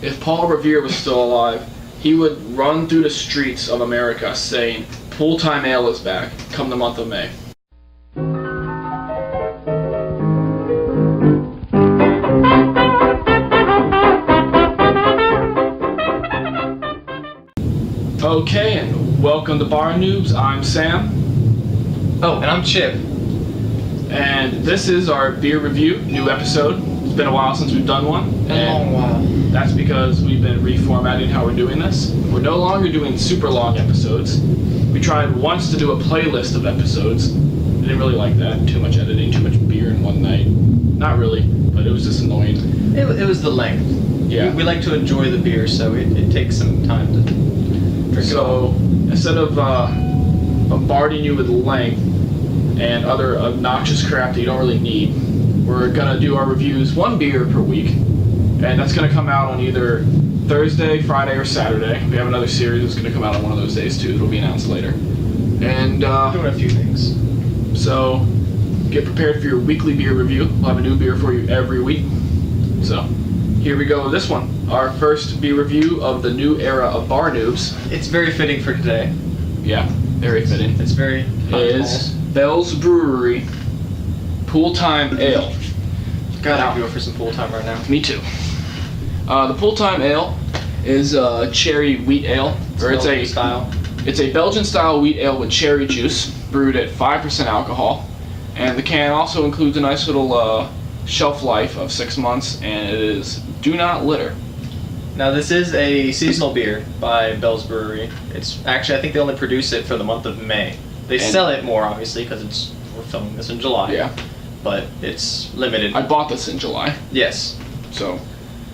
if Paul Revere was still alive, he would run through the streets of America saying, Pooltime Ale is back, come the month of May. Okay, and welcome to Bar Noobs. I'm Sam. Oh, and I'm Chip. And this is our beer review, new episode. It's been a while since we've done one. A long while. That's because we've been reformatting how we're doing this. We're no longer doing super long episodes. We tried once to do a playlist of episodes. We didn't really like that. Too much editing, too much beer in one night. Not really, but it was just annoying. It was the length. Yeah. We like to enjoy the beer, so it takes some time to drink it all. So instead of bombarding you with length and other obnoxious crap that you don't really need, we're gonna do our reviews one beer per week, and that's gonna come out on either Thursday, Friday, or Saturday. We have another series that's gonna come out on one of those days too. It'll be announced later. And Doing a few things. so get prepared for your weekly beer review. We'll have a new beer for you every week. So here we go with this one. Our first beer review of the new era of Bar Noobs. It's very fitting for today. Yeah, very fitting. It's very Is Bell's Brewery Pooltime Ale. Gotta go for some pool time right now. Me too. The Pooltime Ale is a cherry wheat ale, It's a Belgian style wheat ale with cherry juice, brewed at 5% alcohol, and the can also includes a nice little shelf life of 6 months, and it is Do Not Litter. Now this is a seasonal beer by Bell's Brewery. It's actually, I think they only produce it for the month of May. They sell it more obviously because we're filming this in July. Yeah. But it's limited. I bought this in July, Yes. so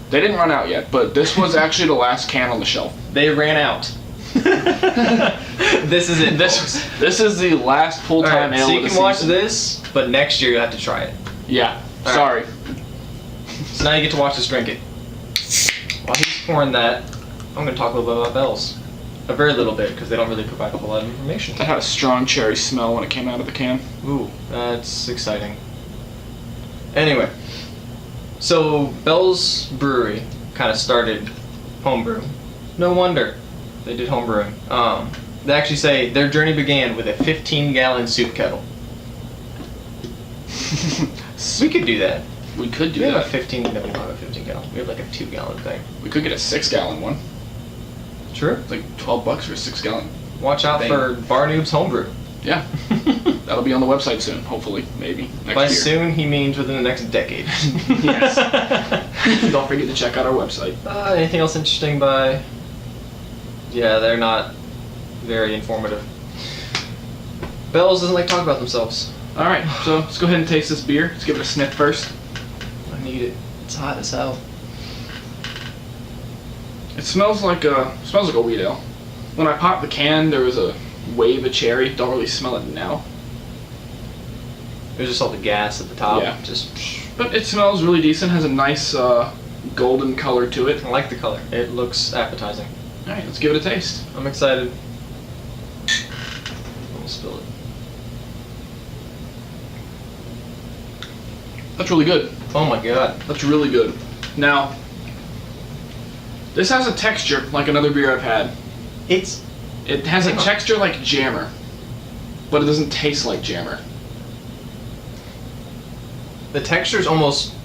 they didn't run out yet, but this was actually the last can on the shelf. They ran out. This is it. This is the last Pooltime Ale. So you of the can watch season. this, but next year you have to try it. Yeah. All Sorry. So now you get to watch us drink it. While he's pouring that, I'm going to talk a little bit about Bell's. A very little bit, because they don't really provide a whole lot of information. That had a strong cherry smell when it came out of the can. Ooh, that's exciting. Anyway, so Bell's Brewery kind of started homebrew. No wonder they did homebrewing. They actually say their journey began with a 15-gallon soup kettle. We could do that. We could do We have that. a 15. No, we don't have a 15-gallon. We have like a 2-gallon thing. We could get a 6-gallon one. True. It's like $12 for a 6-gallon. Watch out for Bar Noob's homebrew. Yeah. That'll be on the website soon, hopefully, maybe, next By year. soon, he means within the next decade. Yes. Don't forget to check out our website. Anything else interesting by... Yeah, they're not very informative. Bell's doesn't like to talk about themselves. Alright, so let's go ahead and taste this beer. Let's give it a sniff first. I need it. It's hot as hell. It smells like a wheat ale. When I popped the can, there was a wave of cherry. Don't really smell it now. There's just all the gas at the top. Yeah. Just... But it smells really decent. Has a nice golden color to it. I like the color. It looks appetizing. Alright, let's give it a taste. I'm excited. I'll spill it. That's really good. Oh my god. That's really good. Now, this has a texture like another beer I've had. It has a texture like Jammer, but it doesn't taste like Jammer. The texture's almost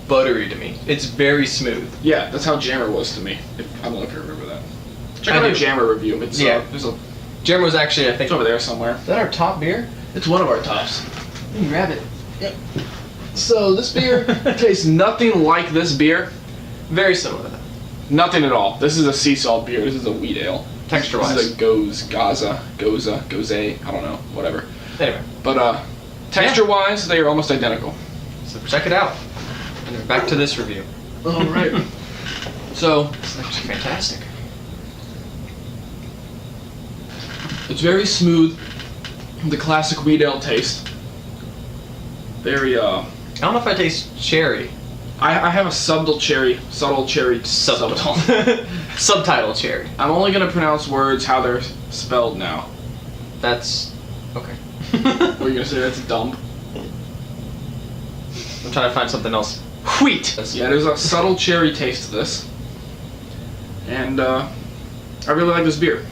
buttery to me. It's very smooth. Yeah, that's how Jammer was to me. I don't know if you remember that. Check I out our do. Jammer review. It's, there's a, Jammer was actually, I think... it's over there somewhere. Is that our top beer? It's one of our tops. You can grab it. Yep. So this beer tastes nothing like this beer. Very similar though. Nothing at all. This is a sea salt beer. This is a wheat ale. Texture-wise. This is a Goze, I don't know, whatever. Anyway. But texture-wise, they are almost identical. So check it out. And then back to this review. All right. So It's actually fantastic. it's very smooth. The classic wheat ale taste. Very I don't know if I taste cherry. I have a subtle cherry. Subtitle cherry. I'm only gonna pronounce words how they're spelled now. That's okay. What are you gonna say? That's dumb. I'm trying to find something else. Wheat. Yeah, there's a subtle cherry taste to this. and I really like this beer.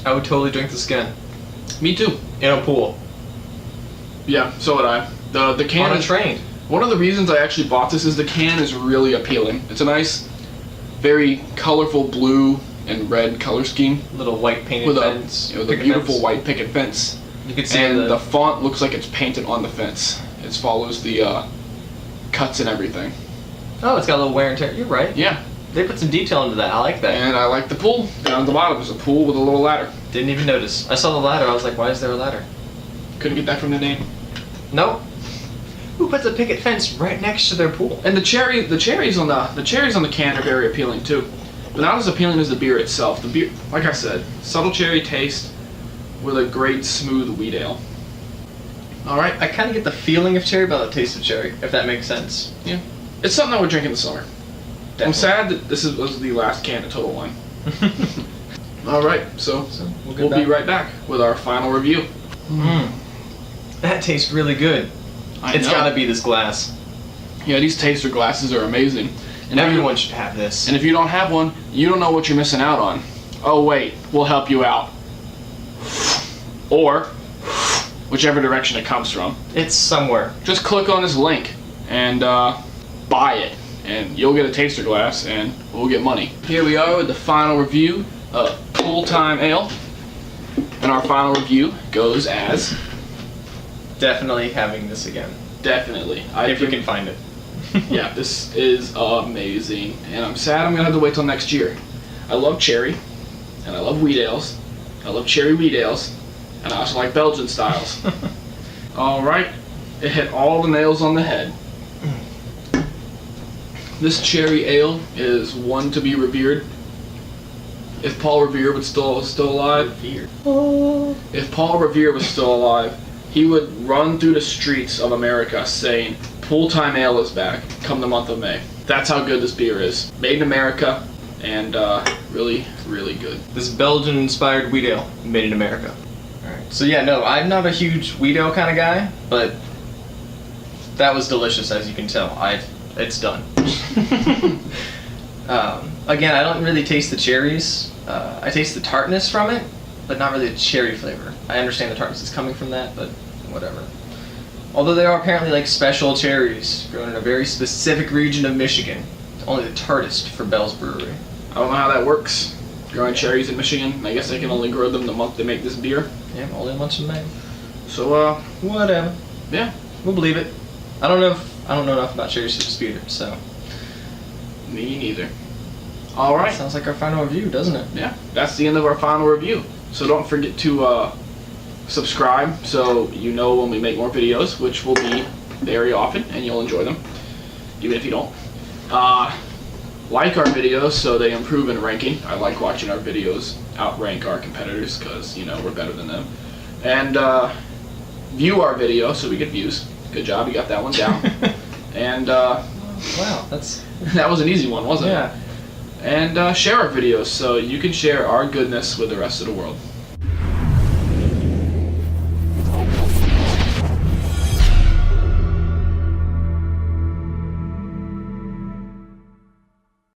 I would totally drink this again. Me too. In a pool. Yeah, so would I. The can On a is, train. one of the reasons I actually bought this is the can is really appealing. It's a nice, very colorful blue and red color scheme Little white painted with fence. a Picket beautiful fence. white picket fence. You can see And the font looks like it's painted on the fence. It follows the cuts and everything. Oh, it's got a little wear and tear. You're right. Yeah, They put some detail into that. I like that. and I like the pool. Down at the bottom there's a pool with a little ladder. Didn't even notice. I saw the ladder. I was like, why is there a ladder? Couldn't get that from the name. Nope. Who puts a picket fence right next to their pool? And the cherries on the can are very appealing too, but not as appealing as the beer itself. The beer, like I said, subtle cherry taste with a great smooth wheat ale. All right, I kind of get the feeling of cherry, but the taste of cherry, if that makes sense. yeah, it's something I would drink in the summer. Definitely. I'm sad that was the last can of Total Wine. All right, so we'll be right back with our final review. That tastes really good. It's know. gotta be this glass. Yeah, these taster glasses are amazing. And everyone should have this. And if you don't have one, you don't know what you're missing out on. Oh wait, we'll help you out. Or whichever direction it comes from. It's somewhere. Just click on this link and buy it, and you'll get a taster glass, and we'll get money. Here we are with the final review of Pooltime Ale, and our final review goes as Definitely having this again. definitely. If we can find it. Yeah, this is amazing, and I'm sad I'm gonna have to wait till next year. I love cherry, and I love wheat ales. I love cherry wheat ales, and I also like Belgian styles. All right, it hit all the nails on the head. This cherry ale is one to be revered. If Paul Revere was still alive, if Paul Revere was still alive, he would run through the streets of America saying, "Pooltime Ale is back, come the month of May." That's how good this beer is. Made in America, and really, really good. This Belgian-inspired wheat ale, made in America. Alright, so yeah, no, I'm not a huge wheat ale kind of guy, but that was delicious, as you can tell. It's done. Again, I don't really taste the cherries. I taste the tartness from it, but not really the cherry flavor. I understand the tartness is coming from that, but whatever. Although they are apparently like special cherries grown in a very specific region of Michigan. Only the tartest for Bell's Brewery. I don't know how that works. Growing cherries in Michigan, I guess they can only grow them the month they make this beer. Yeah, only a month in May. So, Whatever. yeah, We'll believe it. I don't know enough about cherry sips either, so. me neither. All right. Sounds like our final review, doesn't it? Yeah, that's the end of our final review. So don't forget to subscribe so you know when we make more videos, which will be very often, and you'll enjoy them, even if you don't. Like our videos so they improve in ranking. I like watching our videos outrank our competitors because, you know, we're better than them. And view our video so we get views. Good job, you got that one down. And Wow, that's... that was an easy one, wasn't Yeah. it? And share our videos so you can share our goodness with the rest of the world.